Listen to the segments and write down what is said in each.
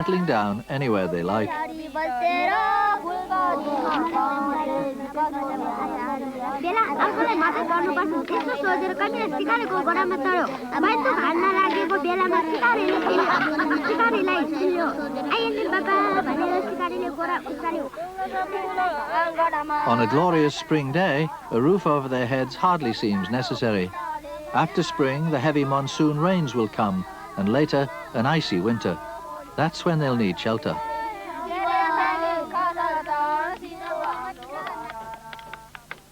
settling down anywhere they like. On a glorious spring day, a roof over their heads hardly seems necessary. After spring, the heavy monsoon rains will come, and later, an icy winter. That's when they'll need shelter.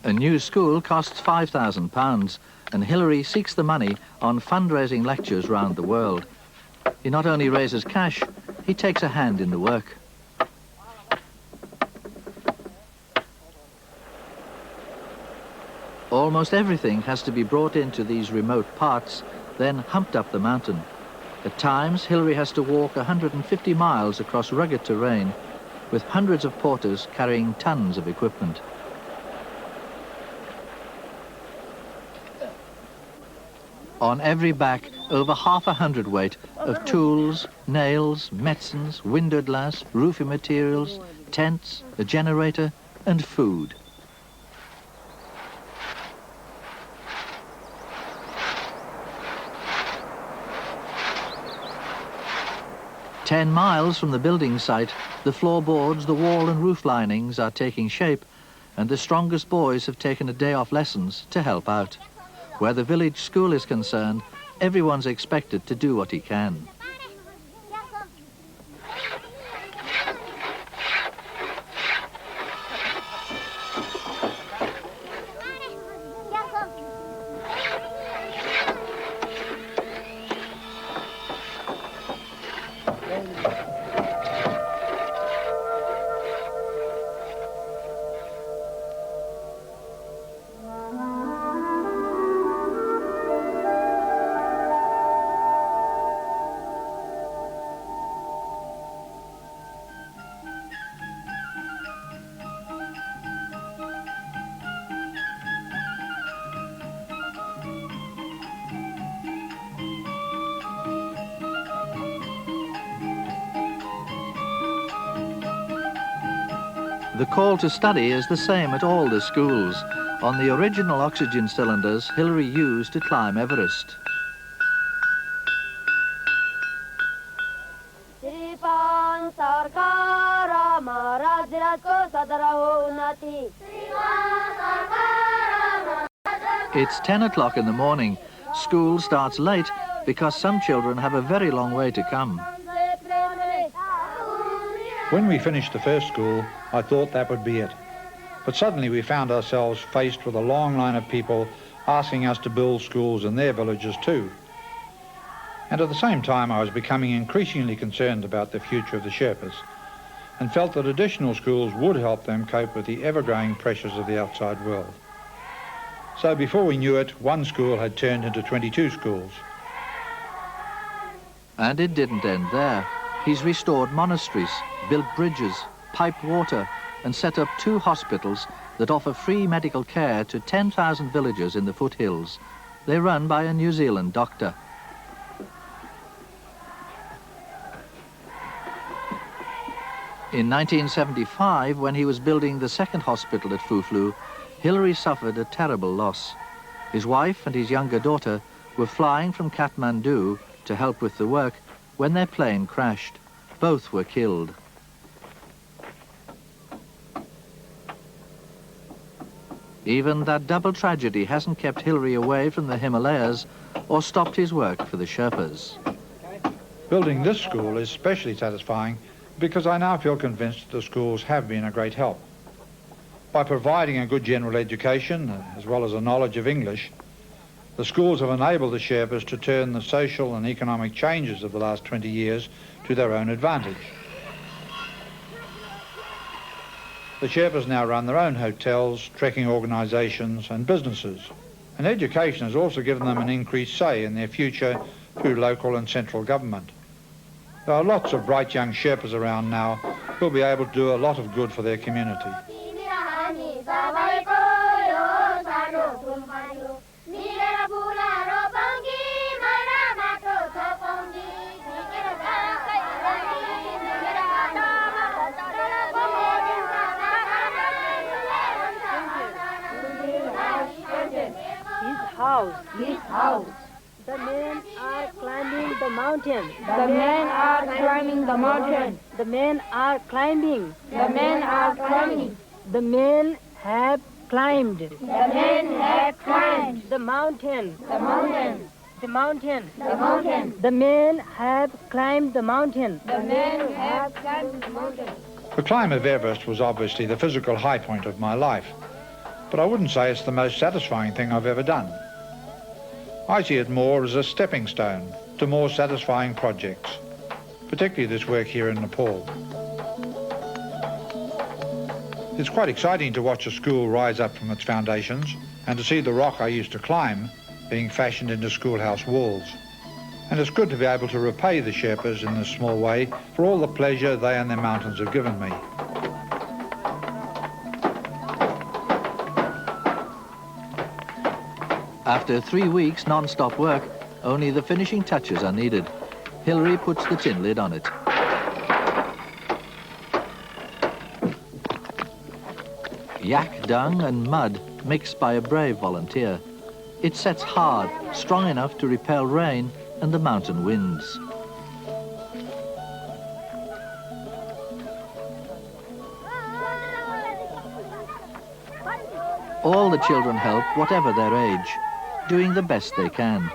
A new school costs £5,000, and Hilary seeks the money on fundraising lectures round the world. He not only raises cash, he takes a hand in the work. Almost everything has to be brought into these remote parts, then humped up the mountain. At times, Hilary has to walk 150 miles across rugged terrain, with hundreds of porters carrying tons of equipment. On every back, over half a hundredweight of tools, nails, medicines, window glass, roofing materials, tents, a generator, and food. "10 miles from the building site, the floorboards, the wall and roof linings are taking shape, and the strongest boys have taken a day off lessons to help out. Where the village school is concerned, everyone's expected to do what he can. The call to study is the same at all the schools. On the original oxygen cylinders Hilary used to climb Everest. It's 10 o'clock in the morning. School starts late because some children have a very long way to come. When we finished the first school, I thought that would be it. But suddenly we found ourselves faced with a long line of people asking us to build schools in their villages too. And at the same time, I was becoming increasingly concerned about the future of the Sherpas and felt that additional schools would help them cope with the ever-growing pressures of the outside world. So before we knew it, one school had turned into 22 schools. And it didn't end there. He's restored monasteries, built bridges, piped water, and set up 2 hospitals that offer free medical care to 10,000 villagers in the foothills. They're run by a New Zealand doctor. In 1975, when he was building the second hospital at Fuflu, Hilary suffered a terrible loss. His wife and his younger daughter were flying from Kathmandu to help with the work when their plane crashed. Both were killed. Even that double tragedy hasn't kept Hilary away from the Himalayas or stopped his work for the Sherpas. Building this school is especially satisfying because I now feel convinced that the schools have been a great help. By providing a good general education, as well as a knowledge of English, the schools have enabled the Sherpas to turn the social and economic changes of the last 20 years to their own advantage. The Sherpas now run their own hotels, trekking organisations and businesses. And education has also given them an increased say in their future through local and central government. There are lots of bright young Sherpas around now who will be able to do a lot of good for their community. house. This house. The men are climbing the mountain. The men are climbing the mountain. The men are climbing. The men are climbing. The men have climbed. The men have climbed. The mountain. The mountain. The mountain. The mountain. The men have climbed the mountain. The men have climbed the mountain. The climb of Everest was obviously the physical high point of my life, but I wouldn't say it's the most satisfying thing I've ever done. I see it more as a stepping stone to more satisfying projects, particularly this work here in Nepal. It's quite exciting to watch a school rise up from its foundations and to see the rock I used to climb being fashioned into schoolhouse walls. And it's good to be able to repay the Sherpas in this small way for all the pleasure they and their mountains have given me. After 3 weeks non-stop work, only the finishing touches are needed. Hilary puts the tin lid on it. Yak dung and mud mixed by a brave volunteer. It sets hard, strong enough to repel rain and the mountain winds. All the children help, whatever their age, doing the best they can.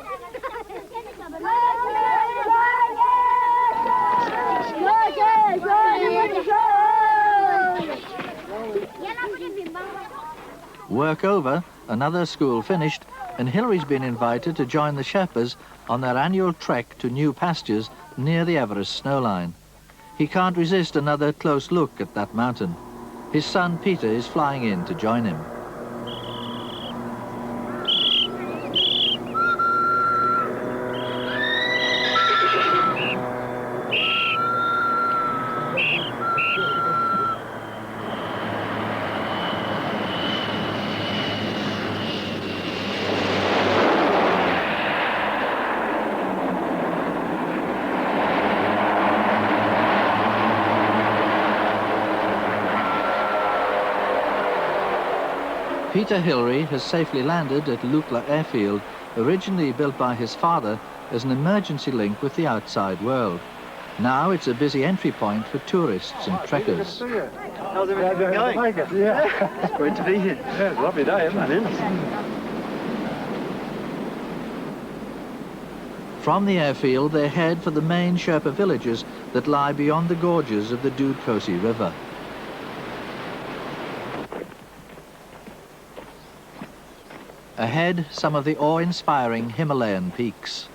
Work over, another school finished, and Hilary's been invited to join the Sherpas on their annual trek to new pastures near the Everest snowline. He can't resist another close look at that mountain. His son Peter is flying in to join him. Peter Hilary has safely landed at Lukla airfield, originally built by his father as an emergency link with the outside world. Now it's a busy entry point for tourists and trekkers. How's everything going? Yeah. It's great to be here. Yeah, it's a lovely day, isn't it? From the airfield, they head for the main Sherpa villages that lie beyond the gorges of the Dudh-Kosi River. Ahead, some of the awe-inspiring Himalayan peaks.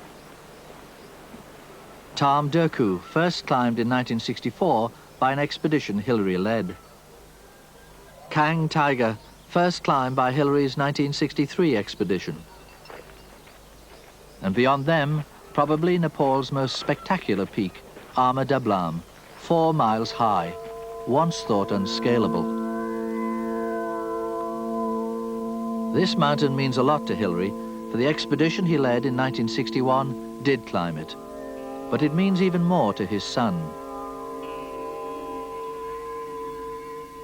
Tam Durku, first climbed in 1964 by an expedition Hilary led. Kang Tiger, first climbed by Hilary's 1963 expedition. And beyond them, probably Nepal's most spectacular peak, Ama Dablam, 4 miles high, once thought unscalable. This mountain means a lot to Hilary, for the expedition he led in 1961 did climb it. But it means even more to his son.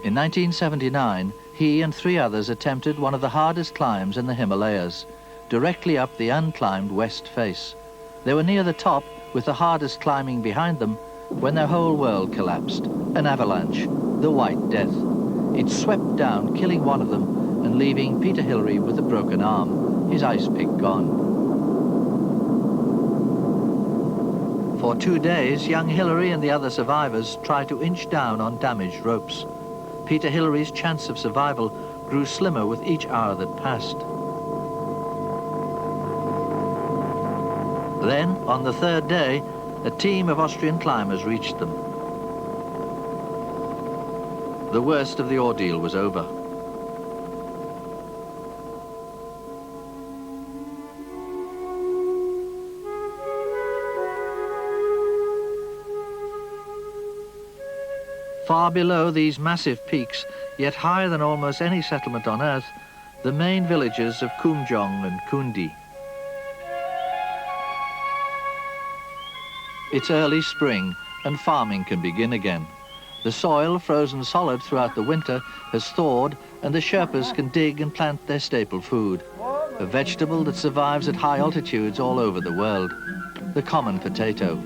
In 1979, he and 3 others attempted one of the hardest climbs in the Himalayas, directly up the unclimbed west face. They were near the top, with the hardest climbing behind them, when their whole world collapsed. An avalanche, the White Death. It swept down, killing one of them, and leaving Peter Hilary with a broken arm, his ice pick gone. For 2 days, young Hilary and the other survivors tried to inch down on damaged ropes. Peter Hilary's chance of survival grew slimmer with each hour that passed. Then, on the 3rd day, a team of Austrian climbers reached them. The worst of the ordeal was over. Far below these massive peaks, yet higher than almost any settlement on Earth, the main villages of Kumjong and Kundi. It's early spring, and farming can begin again. The soil, frozen solid throughout the winter, has thawed, and the Sherpas can dig and plant their staple food. a vegetable that survives at high altitudes all over the world, the common potato.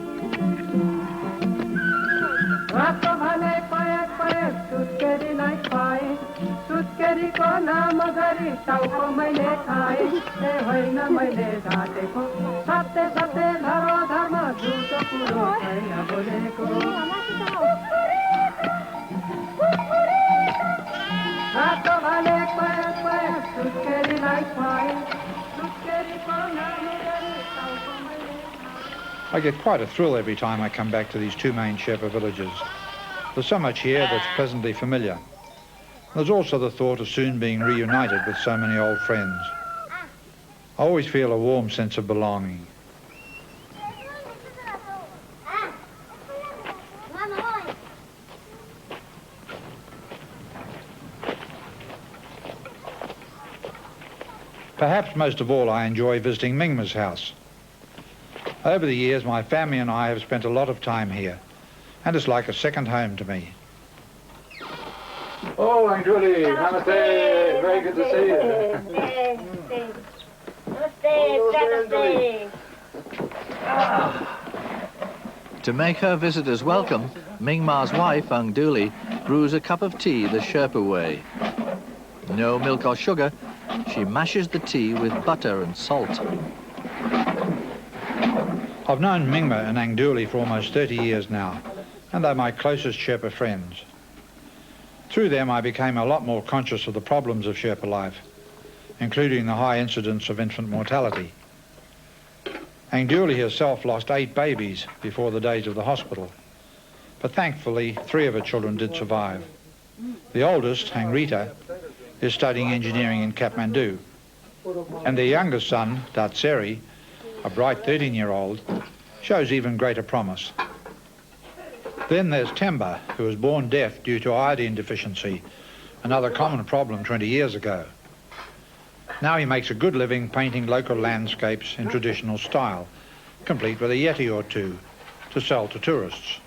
I get quite a thrill every time I come back to these two main Sherpa villages. There's so much here that's pleasantly familiar. There's also the thought of soon being reunited with so many old friends. I always feel a warm sense of belonging. Perhaps most of all I enjoy visiting Mingma's house. Over the years my family and I have spent a lot of time here, and it's like a second home to me. Oh, Aunt Julie, namaste. Very good to see you. Namaste. To make her visitors welcome, Mingma's wife, Ang Duli, brews a cup of tea the Sherpa way. No milk or sugar, she mashes the tea with butter and salt. I've known Mingma and Ang Duli for almost 30 years now, and they're my closest Sherpa friends. Through them I became a lot more conscious of the problems of Sherpa life, including the high incidence of infant mortality. Ang Duli herself lost 8 babies before the days of the hospital, but thankfully 3 of her children did survive. The oldest, Hang Rita, is studying engineering in Kathmandu, and their youngest son, Datseri, a bright 13-year-old, shows even greater promise. Then there's Temba, who was born deaf due to iodine deficiency, another common problem 20 years ago. Now he makes a good living painting local landscapes in traditional style, complete with a yeti or 2 to sell to tourists.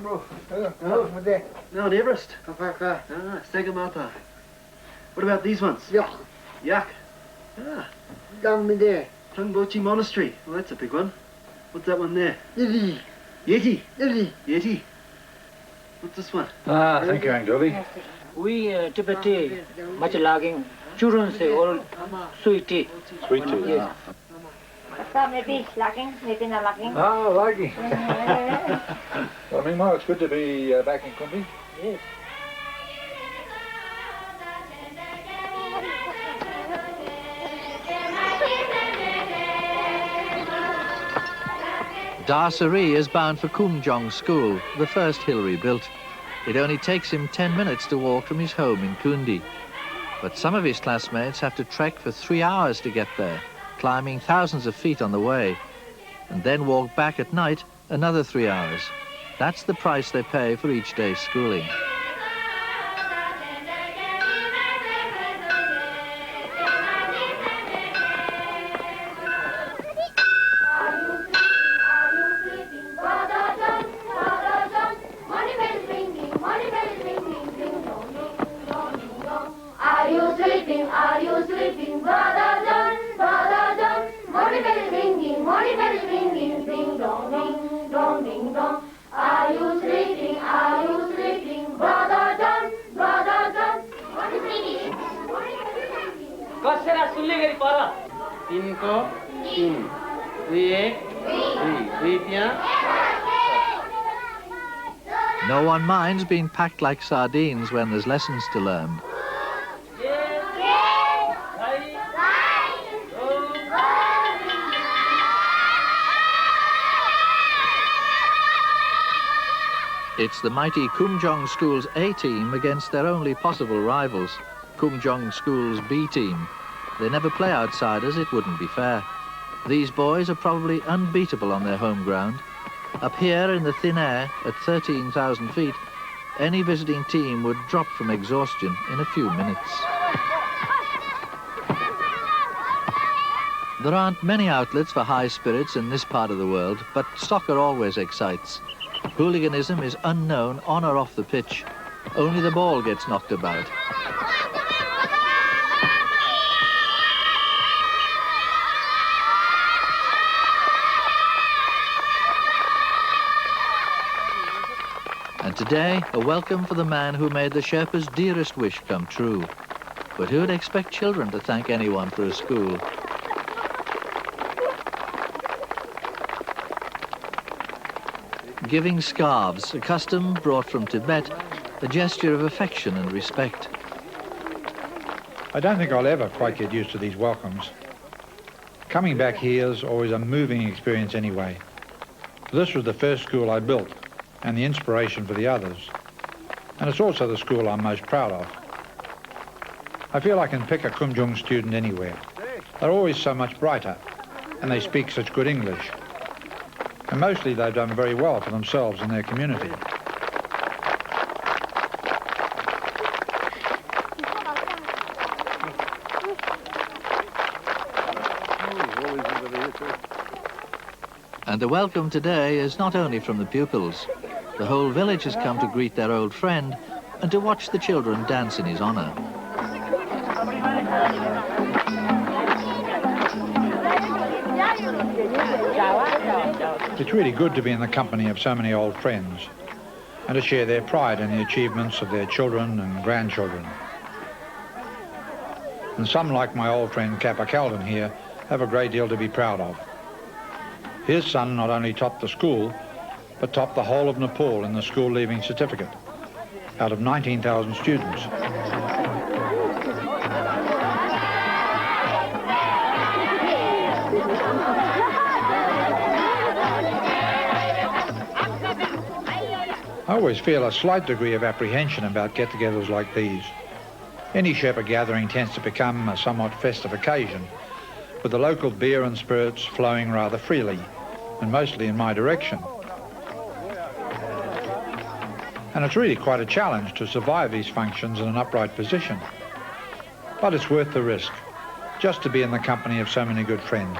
No, the Everest. Stegamata. What about these ones? Yak. Ah. Tungbochi Monastery. Well, that's a big one. What's that one there? Yeti. Yeti. What's this one? Thank you, Aunt Julie. We Tibeti much logging. Children say all sweet tea. Sweet tea. Yes. Maybe lagging, maybe not lagging. Oh, lucky. Well, Mingma, it's good to be back in Kumbi. Yes. Darsari is bound for Kumjong School, the first Hillary built. It only takes him 10 minutes to walk from his home in Kundi. But some of his classmates have to trek for 3 hours to get there, climbing thousands of feet on the way, and then walk back at night another 3 hours. That's the price they pay for each day's schooling. Are you sleeping, brother John, brother John? Morning bell ringing, ding dong, ding dong, ding dong. Are you sleeping, brother John, brother John? Morning bell ringing. कसरा सुनले गरी पर 3 को 3 2 1 2 त्यहाँ. No one minds being packed like sardines when there's lessons to learn. It's the mighty Kumjong School's A team against their only possible rivals, Kumjong School's B team. They never play outsiders, it wouldn't be fair. These boys are probably unbeatable on their home ground. Up here in the thin air, at 13,000 feet, any visiting team would drop from exhaustion in a few minutes. There aren't many outlets for high spirits in this part of the world, but soccer always excites. Hooliganism is unknown on or off the pitch. Only the ball gets knocked about. And today, a welcome for the man who made the Sherpa's dearest wish come true. But who'd expect children to thank anyone for a school? Giving scarves, a custom brought from Tibet, a gesture of affection and respect. I don't think I'll ever quite get used to these welcomes. Coming back here is always a moving experience anyway. This was the first school I built and the inspiration for the others. And it's also the school I'm most proud of. I feel I can pick a Kumjung student anywhere. They're always so much brighter and they speak such good English. And mostly they've done very well for themselves and their community. And the welcome today is not only from the pupils. The whole village has come to greet their old friend and to watch the children dance in his honor. It's really good to be in the company of so many old friends and to share their pride in the achievements of their children and grandchildren. And some, like my old friend Kappa Calden here, have a great deal to be proud of. His son not only topped the school, but topped the whole of Nepal in the school leaving certificate, out of 19,000 students. I always feel a slight degree of apprehension about get-togethers like these. Any Sherpa gathering tends to become a somewhat festive occasion, with the local beer and spirits flowing rather freely, and mostly in my direction. And it's really quite a challenge to survive these functions in an upright position. But it's worth the risk, just to be in the company of so many good friends.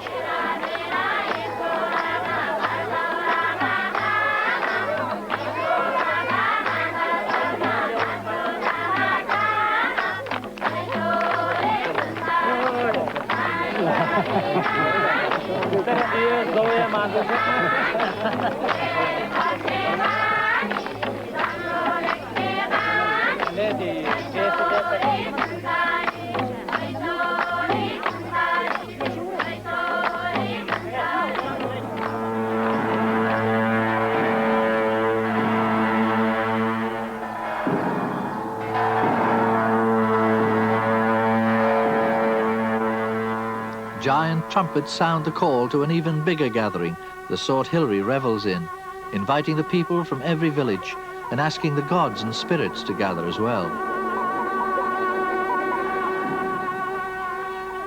Giant trumpets sound the call to an even bigger gathering, the sort Hilary revels in, inviting the people from every village and asking the gods and spirits to gather as well.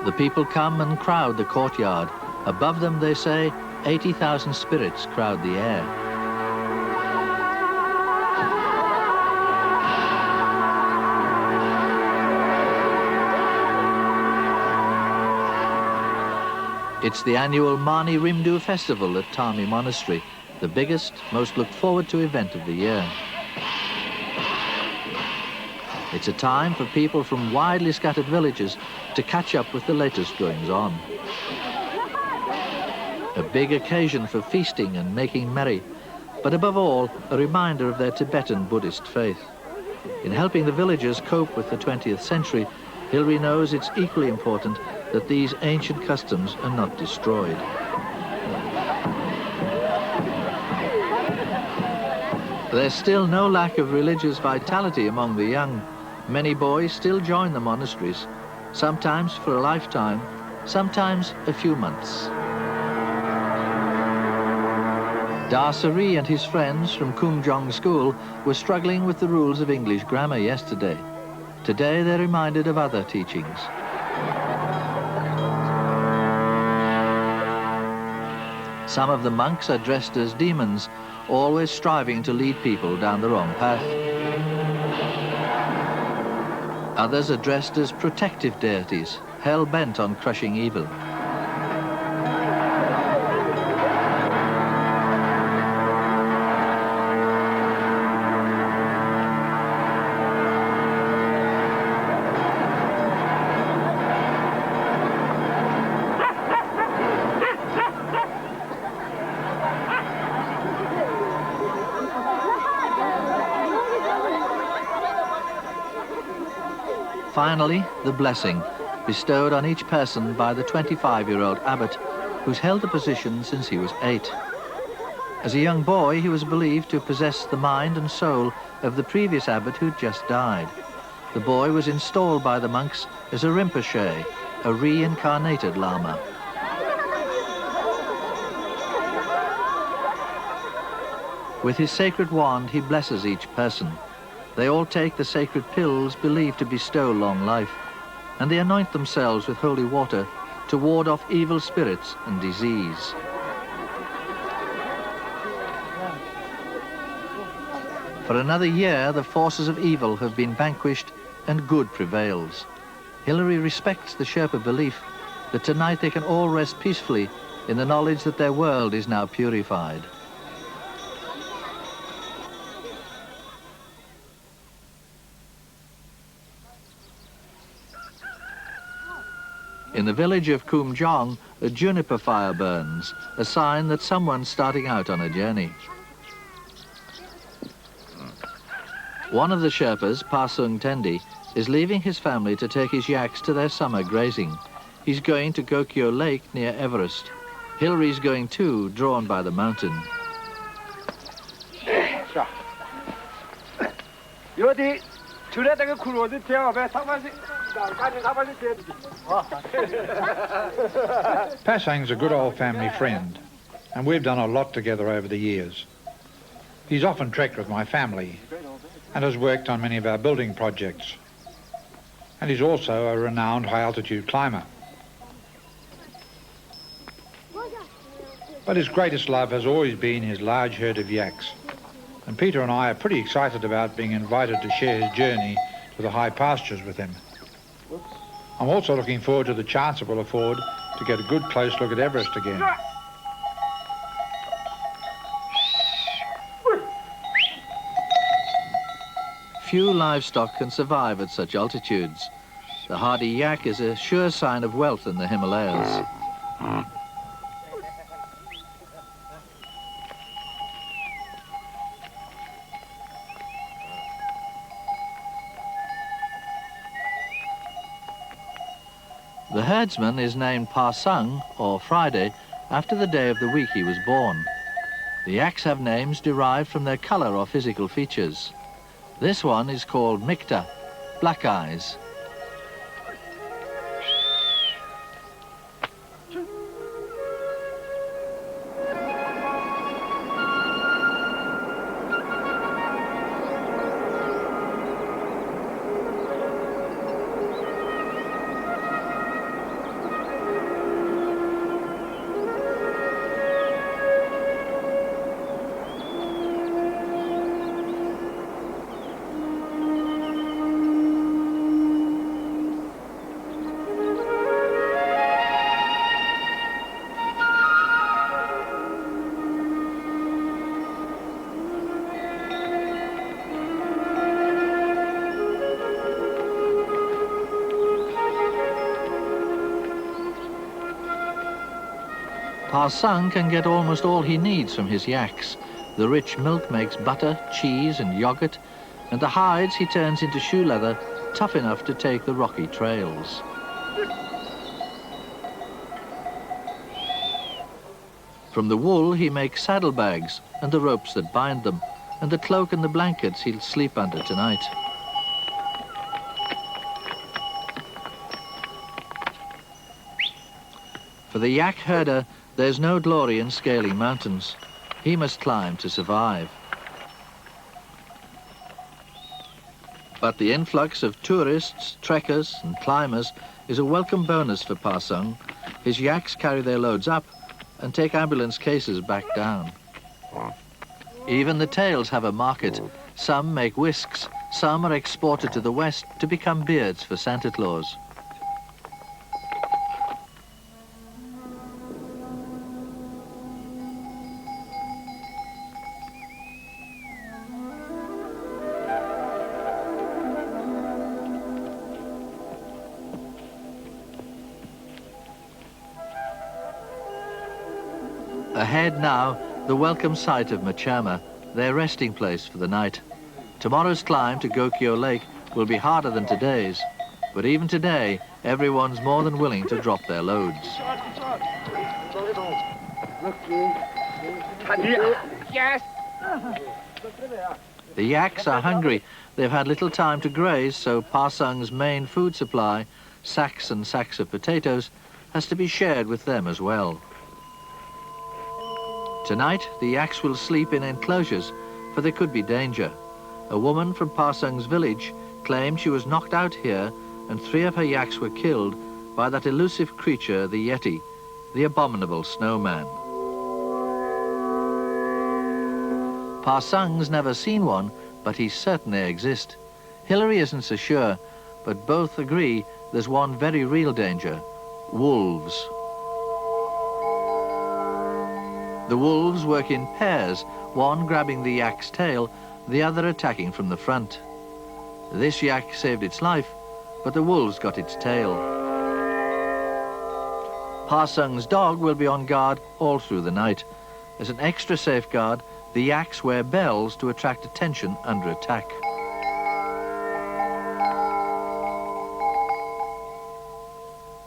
The people come and crowd the courtyard. Above them, they say, 80,000 spirits crowd the air. It's the annual Mani Rimdu festival at Tami Monastery, the biggest, most looked forward to event of the year. It's a time for people from widely scattered villages to catch up with the latest goings-on. A big occasion for feasting and making merry, but above all, a reminder of their Tibetan Buddhist faith. In helping the villagers cope with the 20th century, Hilary knows it's equally important that these ancient customs are not destroyed. There's still no lack of religious vitality among the young. Many boys still join the monasteries, sometimes for a lifetime, sometimes a few months. Dasari and his friends from Kumjong School were struggling with the rules of English grammar yesterday. Today they're reminded of other teachings. Some of the monks are dressed as demons, always striving to lead people down the wrong path. Others are dressed as protective deities, hell-bent on crushing evil. Finally, the blessing, bestowed on each person by the 25-year-old abbot, who's held the position since he was 8. As a young boy, he was believed to possess the mind and soul of the previous abbot who'd just died. The boy was installed by the monks as a Rinpoche, a reincarnated Lama. With his sacred wand, he blesses each person. They all take the sacred pills believed to bestow long life, and they anoint themselves with holy water to ward off evil spirits and disease. For another year, the forces of evil have been vanquished and good prevails. Hilary respects the Sherpa belief that tonight they can all rest peacefully in the knowledge that their world is now purified. In the village of Kumjong, a juniper fire burns, a sign that someone's starting out on a journey. One of the Sherpas, Pasung Tendi, is leaving his family to take his yaks to their summer grazing. He's going to Gokyo Lake near Everest. Hilary's going too, drawn by the mountain. Pasang's a good old family friend, and we've done a lot together over the years. He's often trekked with my family and has worked on many of our building projects. And he's also a renowned high-altitude climber. But his greatest love has always been his large herd of yaks. And Peter and I are pretty excited about being invited to share his journey to the high pastures with him. I'm also looking forward to the chance it will afford to get a good close look at Everest again. Few livestock can survive at such altitudes. The hardy yak is a sure sign of wealth in the Himalayas. The herdsman is named Pasang, or Friday, after the day of the week he was born. The yaks have names derived from their color or physical features. This one is called Mikta, black eyes. Pasang can get almost all he needs from his yaks. The rich milk makes butter, cheese and yogurt, and the hides he turns into shoe leather, tough enough to take the rocky trails. From the wool he makes saddlebags and the ropes that bind them, and the cloak and the blankets he'll sleep under tonight. For the yak herder, there's no glory in scaling mountains. He must climb to survive. But the influx of tourists, trekkers and climbers is a welcome bonus for Pasang. His yaks carry their loads up and take ambulance cases back down. Even the tails have a market. Some make whisks, some are exported to the west to become beards for Santa Claus. Ahead now, the welcome sight of Machama, their resting place for the night. Tomorrow's climb to Gokyo Lake will be harder than today's, But even today, everyone's more than willing to drop their loads. Yes! The yaks are hungry. They've had little time to graze, so Pa Sung's main food supply, sacks and sacks of potatoes, has to be shared with them as well. Tonight, the yaks will sleep in enclosures, for there could be danger. A woman from Pa Sung's village claimed she was knocked out here and 3 of her yaks were killed by that elusive creature, the Yeti, the abominable snowman. Pa Sung's never seen one, but he certain they exist. Hillary isn't so sure, but both agree there's one very real danger: wolves. The wolves work in pairs, one grabbing the yak's tail, the other attacking from the front. This yak saved its life, but the wolves got its tail. Pa Sung's dog will be on guard all through the night. As an extra safeguard, the yaks wear bells to attract attention under attack.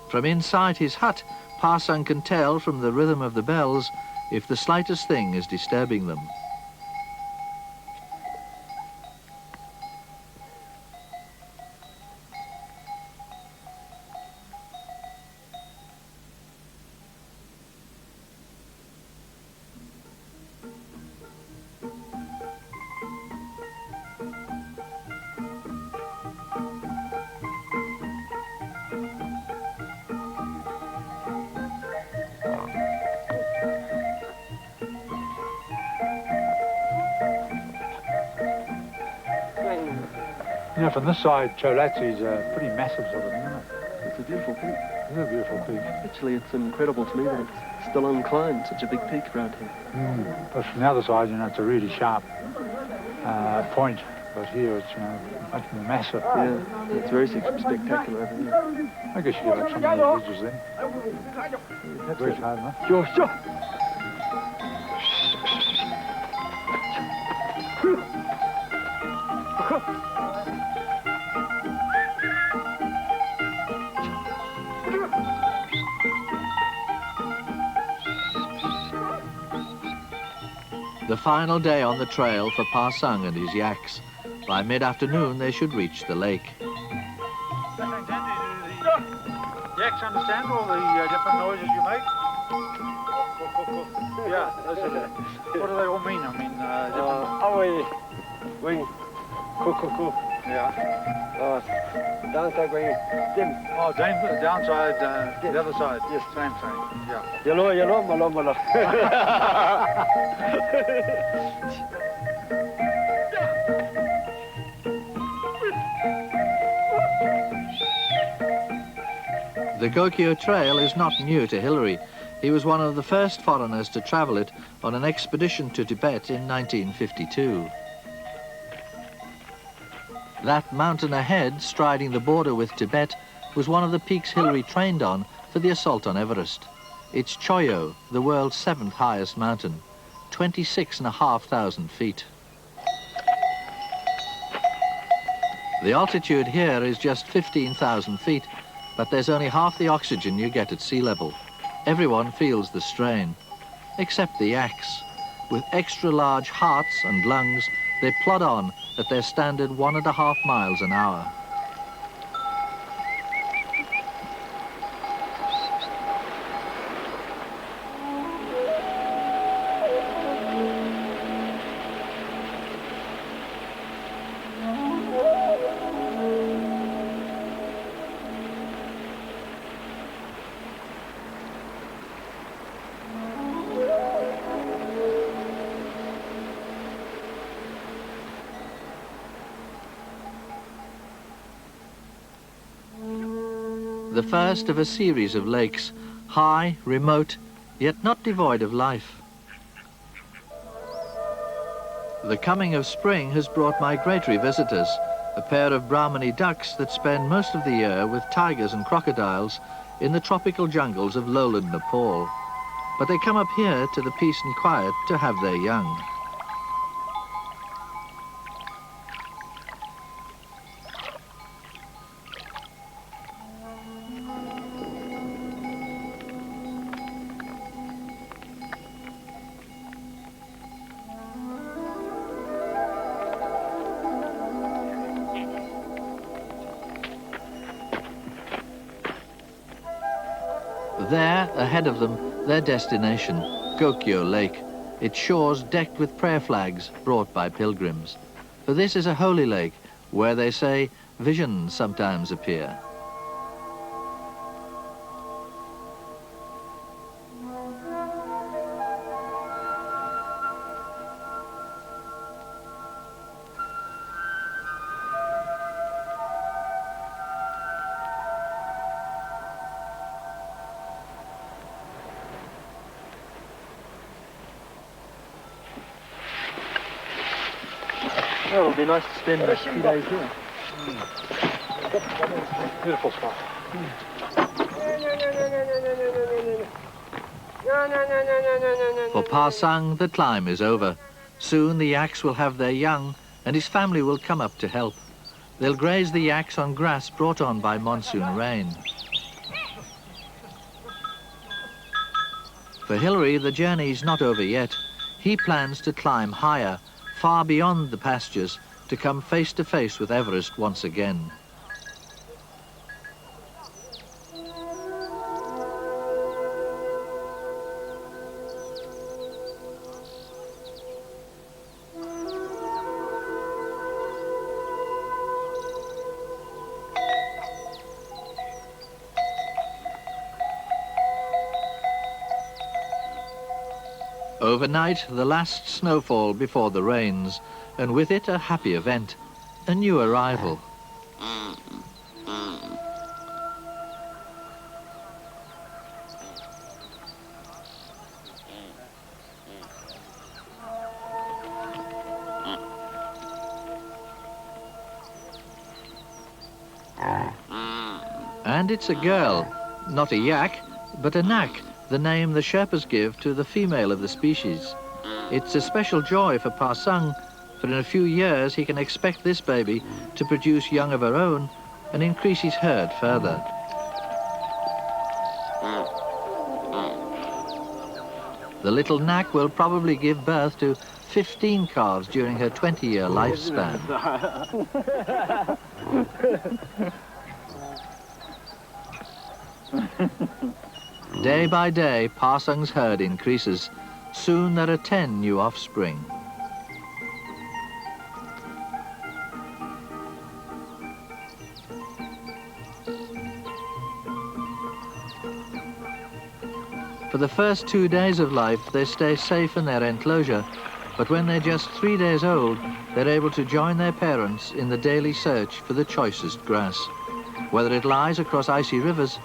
From inside his hut, Pa Sung can tell from the rhythm of the bells if the slightest thing is disturbing them. You know, from this side, Cholatsi's a pretty massive sort of thing, isn't it? It's a beautiful peak. It's a beautiful peak. Actually, it's incredible to me that it's still unclimbed, such a big peak around here. But from the other side, you know, it's a really sharp point. But here, it's, you know, much more massive. Yeah, it's very spectacular over here. I guess you get up some of those ridges then. Very hard enough. Sure, sure. The final day on the trail for Pa Sung and his yaks. By mid-afternoon, they should reach the lake. Yaks understand all the different noises you make? Yeah, what do they all mean? I mean, yeah. Downside going dim. Oh, downside, the other side. Yes, same thing. Yeah. Yellow, malo. The Gokyo Trail is not new to Hillary. He was one of the first foreigners to travel it on an expedition to Tibet in 1952. That mountain ahead, striding the border with Tibet, was one of the peaks Hillary trained on for the assault on Everest. It's Choyo, the world's 7th highest mountain, 26,500 feet. The altitude here is just 15,000 feet, but there's only half the oxygen you get at sea level. Everyone feels the strain, except the yaks. With extra large hearts and lungs, they plod on at their standard 1.5 miles an hour. The first of a series of lakes, high, remote, yet not devoid of life. The coming of spring has brought migratory visitors, a pair of Brahmani ducks that spend most of the year with tigers and crocodiles in the tropical jungles of lowland Nepal. But they come up here to the peace and quiet to have their young. There, ahead of them, their destination, Gokyo Lake, its shores decked with prayer flags brought by pilgrims. For this is a holy lake where, they say, visions sometimes appear. Well, it'll be nice to spend a few days here. Beautiful spot. For Pa Sung, the climb is over. Soon the yaks will have their young, and his family will come up to help. They'll graze the yaks on grass brought on by monsoon rain. For Hilary, the journey's not over yet. He plans to climb higher, far beyond the pastures, to come face to face with Everest once again. Overnight, the last snowfall before the rains, and with it a happy event, a new arrival. And it's a girl, not a yak, but a nak, the name the Sherpas give to the female of the species. It's a special joy for Pa Sung, for in a few years he can expect this baby to produce young of her own and increase his herd further. The little nak will probably give birth to 15 calves during her 20-year lifespan. Day by day, Pa Sung's herd increases. Soon there are 10 new offspring. For the first 2 days of life, they stay safe in their enclosure, but when they're just 3 days old, they're able to join their parents in the daily search for the choicest grass, whether it lies across icy rivers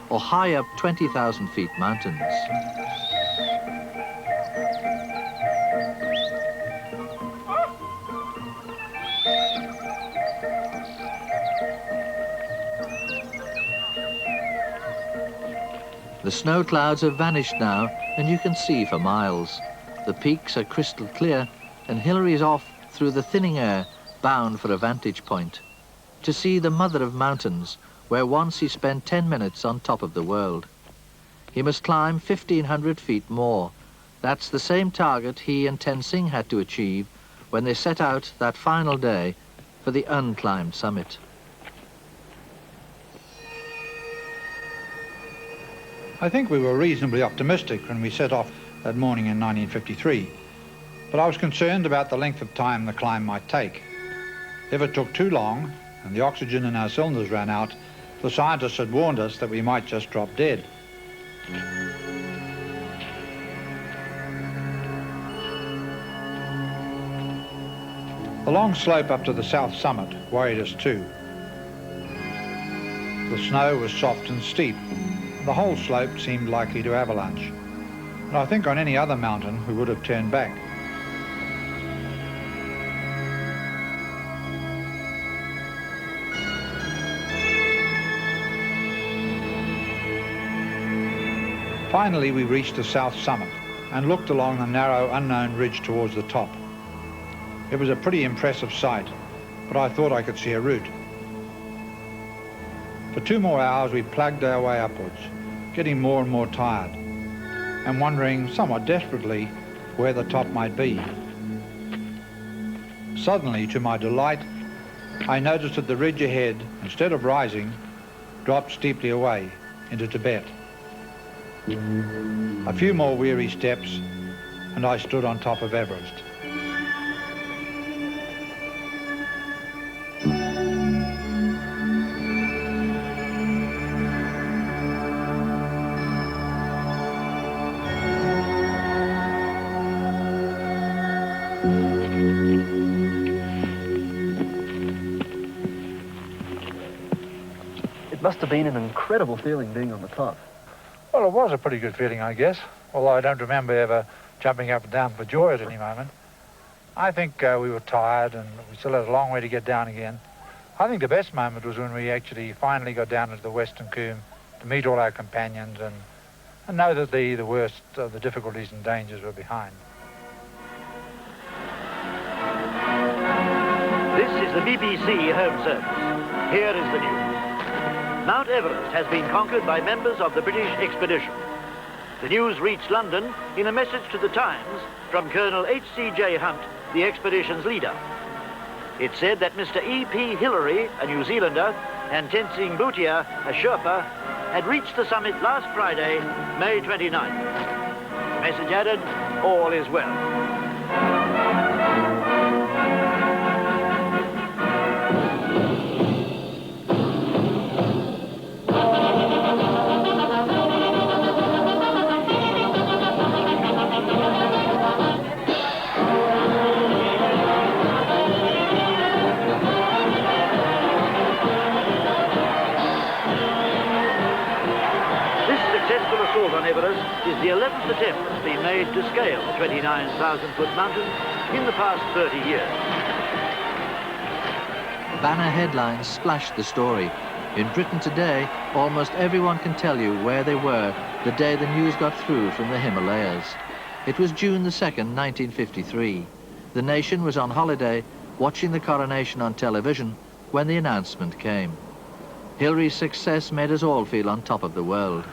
or high up 20,000 feet mountains. The snow clouds have vanished now, and you can see for miles. The peaks are crystal clear, and Hilary is off through the thinning air, bound for a vantage point, to see the mother of mountains, where once he spent 10 minutes on top of the world. He must climb 1,500 feet more. That's the same target he and Tenzing had to achieve when they set out that final day for the unclimbed summit. I think we were reasonably optimistic when we set off that morning in 1953, but I was concerned about the length of time the climb might take. If it took too long and the oxygen in our cylinders ran out, the scientists had warned us that we might just drop dead. The long slope up to the south summit worried us too. The snow was soft and steep. The whole slope seemed likely to avalanche. And I think on any other mountain we would have turned back. Finally, we reached the south summit and looked along the narrow, unknown ridge towards the top. It was a pretty impressive sight, but I thought I could see a route. For 2 more hours, we plugged our way upwards, getting more and more tired, and wondering somewhat desperately where the top might be. Suddenly, to my delight, I noticed that the ridge ahead, instead of rising, dropped steeply away into Tibet. A few more weary steps and I stood on top of Everest. It must have been an incredible feeling being on the top. Well, it was a pretty good feeling, I guess, although I don't remember ever jumping up and down for joy at any moment. I think we were tired and we still had a long way to get down again. I think the best moment was when we actually finally got down into the Western Combe to meet all our companions and know that the worst of the difficulties and dangers were behind. This is the BBC Home Service. Here is the news. Mount Everest has been conquered by members of the British expedition. The news reached London in a message to the Times from Colonel H.C.J. Hunt, the expedition's leader. It said that Mr. E.P. Hillary, a New Zealander, and Tenzing Bhutia, a Sherpa, had reached the summit last Friday, May 29th. The message added, all is well. On Everest is the 11th attempt that's been made to scale the 29,000-foot mountain in the past 30 years. Banner headlines splashed the story. In Britain today, almost everyone can tell you where they were the day the news got through from the Himalayas. It was June the 2nd, 1953. The nation was on holiday, watching the coronation on television, when the announcement came. Hillary's success made us all feel on top of the world.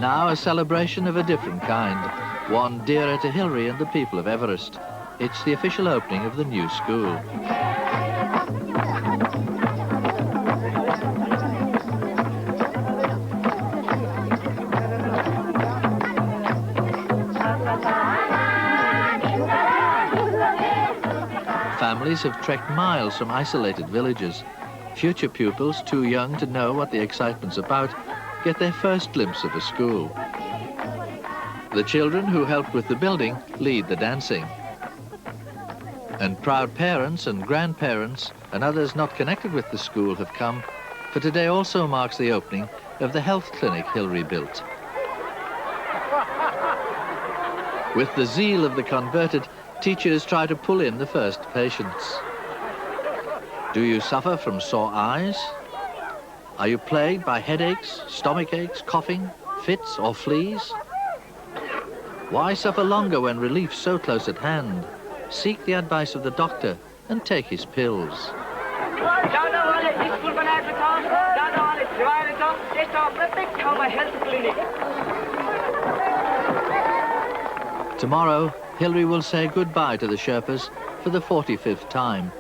Now a celebration of a different kind, one dearer to Hillary and the people of Everest. It's the official opening of the new school. Families have trekked miles from isolated villages. Future pupils, too young to know what the excitement's about, get their first glimpse of a school. The children who helped with the building lead the dancing. And proud parents and grandparents and others not connected with the school have come, for today also marks the opening of the health clinic Hillary built. With the zeal of the converted, teachers try to pull in the first patients. Do you suffer from sore eyes? Are you plagued by headaches, stomach aches, coughing, fits or fleas? Why suffer longer when relief's so close at hand? Seek the advice of the doctor and take his pills. Tomorrow, Hillary will say goodbye to the Sherpas for the 45th time,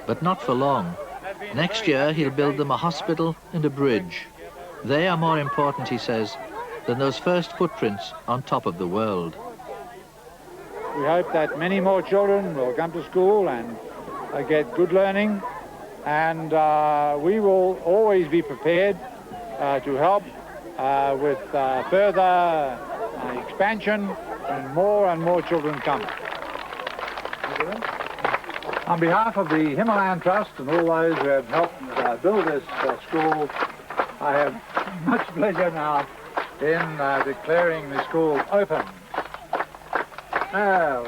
but not for long. Next year, he'll build them a hospital and a bridge. They are more important, he says, than those first footprints on top of the world. We hope that many more children will come to school and get good learning, and we will always be prepared to help with further expansion and more children come. On behalf of the Himalayan Trust and all those who have helped build this school, I have much pleasure now in declaring the school open. Now.